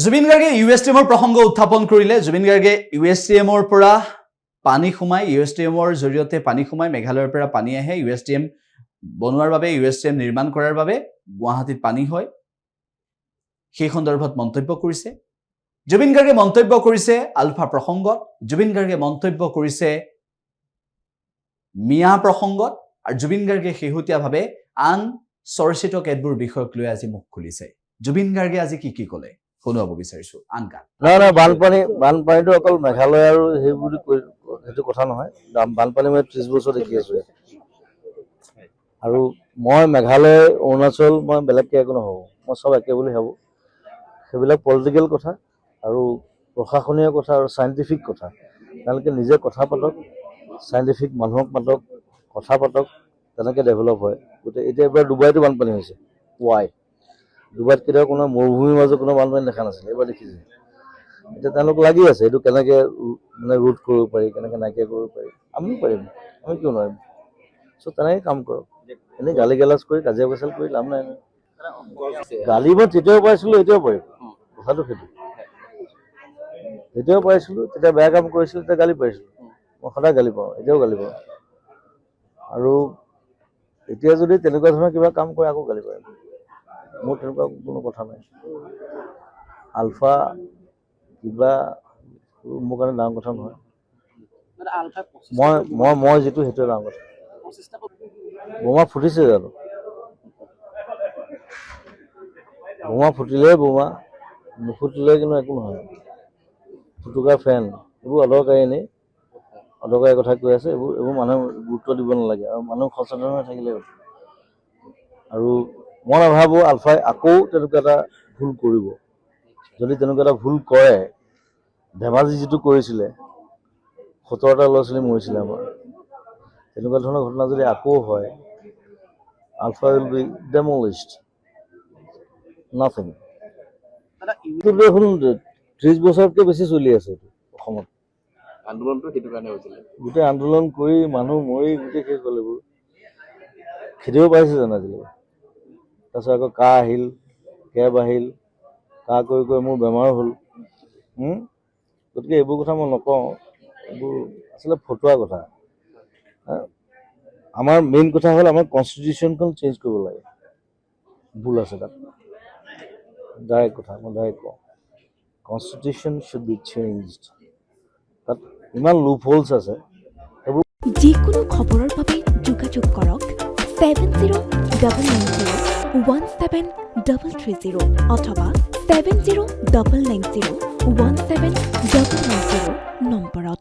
জুবিন গাৰ্গে ইউএছটিএমৰ প্ৰসংগ উত্থাপন কৰিলে। জুবিন গাৰ্গে ইউএছটিএমৰ পৰা পানী সোমাই ইউএছটিএমৰ জৰিয়তে পানী সোমাই মেঘালয়ৰ পৰা পানী আহে ইউএছটিএম বনোৱাৰ বাবে ইউএছটিএম নিৰ্মাণ কৰাৰ বাবে গুৱাহাটীত পানী হয়। সেই সন্দৰ্ভত মন্তব্য কৰিছে জুবিন গাৰ্গে মন্তব্য কৰিছে আলফা প্ৰসংগত। জুবিন গাৰ্গে মন্তব্য কৰিছে মিয়া প্ৰসংগত আৰু জুবিন গাৰ্গে শেহতীয়াভাৱে আন চৰ্চিত কেতবোৰ বিষয়ক লৈ আজি মুখ খুলিছে। জুবিন গাৰ্গে আজি কি ক'লে শুনাব বিচাৰিছো আন গান। নাই বানপানীটো অকল মেঘালয় আৰু সেইবোৰ সেইটো কথা নহয়। বানপানী মই 30 বছৰ দেখি আছো আৰু মই মেঘালয় অৰুণাচল মই বেলেগকে একো নহব, মই চব একে বুলি ভাবো। সেইবিলাক পলিটিকেল কথা আৰু প্ৰশাসনীয় কথা আৰু চাইণ্টিফিক কথা। তেওঁলোকে নিজে কথা পাতক, চাইণ্টিফিক মানুহক মাতক, কথা পাতক, তেনেকৈ ডেভেলপ হয়। গতিকে এতিয়া এবাৰ ডুবাইতো বানপানী হৈছে। ৱাই? ডুবাইত কেতিয়াও কোনো মৰুভূমিৰ মাজত কোনো বানপানী দেখা নাছিলে, এবাৰ দেখিছে। এতিয়া তেওঁলোক লাগি আছে এইটো কেনেকৈ মানে ৰোধ কৰিব পাৰি, কেনেকৈ নাইকিয়া কৰিব পাৰি। আমিও পাৰিম, আমি কিয় নোৱাৰিম? চ' তেনেকৈ কাম কৰক। এনেই গালি গালাজ কৰি কাজিয়া পেচাল কৰি লাভ নাই। গালি মই তেতিয়াও পাইছিলোঁ, এতিয়াও পাৰিম। কথাটো সেইটো। তেতিয়াও পাইছিলোঁ, তেতিয়া বেয়া কাম কৰিছিলোঁ, তেতিয়া গালি পাৰিছিলোঁ। মই সদায় গালি পাওঁ, এতিয়াও গালি পাওঁ। আৰু এতিয়া যদি তেনেকুৱা ধৰণৰ কিবা কাম কৰে আকৌ গালি পাৰিম। মোৰ তেনেকুৱা কোনো কথা নাই। আলফা কিবা মোৰ কাৰণে ডাঙৰ কথা নহয়। মই যিটো সেইটোৱে ডাঙৰ কথা। বোমা ফুটিছে জানো? বোমা ফুটিলেই বোমা, নুফুটিলে কিন্তু একো নহয়। ফুটুকাৰ ফেন এইবোৰ অদৰকাৰী এনেই অদৰকাৰী কথা কৈ আছে। এইবোৰ মানুহে গুৰুত্ব দিব নালাগে আৰু মানুহ সচেতন হৈ থাকিলে। আৰু মই নাভাবোঁ আলফাই আকৌ তেনেকুৱা এটা ভুল কৰিব। যদি তেনেকুৱা এটা ভুল কৰে, ধেমাজি যিটো কৰিছিলে 17টা ল'ৰা ছোৱালী মৰিছিলে আমাৰ, তেনেকুৱা ধৰণৰ ঘটনা যদি আকৌ হয়, আলফা উইল বি ডেমলিছড, নাথিং। কিন্তু এখন 30 বছৰতকৈ বেছি চলি আছে এইটো অসমত। আন্দোলনটো সেইটো কাৰণে হৈছিলে। গোটেই আন্দোলন কৰি মানুহ মৰি গোটেই শেষ হ'ল। এইবোৰ খেদিব পাৰিছে জানো আজিলৈকে? তাৰপিছত আকৌ কাহ আহিল, কেব আহিল, কাহ কৰি কৰি মোৰ বেমাৰ হ'ল। গতিকে এইবোৰ কথা মই নকওঁ, এইবোৰ আচলতে ফটুৱা কথা। আমাৰ মেইন কথা হ'ল আমাৰ কনষ্টিটিউশ্যনখন চেঞ্জ কৰিব লাগে। ভুল আছে তাত। ডাইৰেক্ট কথা, মই ডাইৰেক্ট কওঁ। Constitution should be changed. তাত ইমান লুপ হোলছ আছে। যিকোনো খবৰৰ বাবে যোগাযোগ কৰক 7099017330 অথবা 7099017990 নম্বৰ।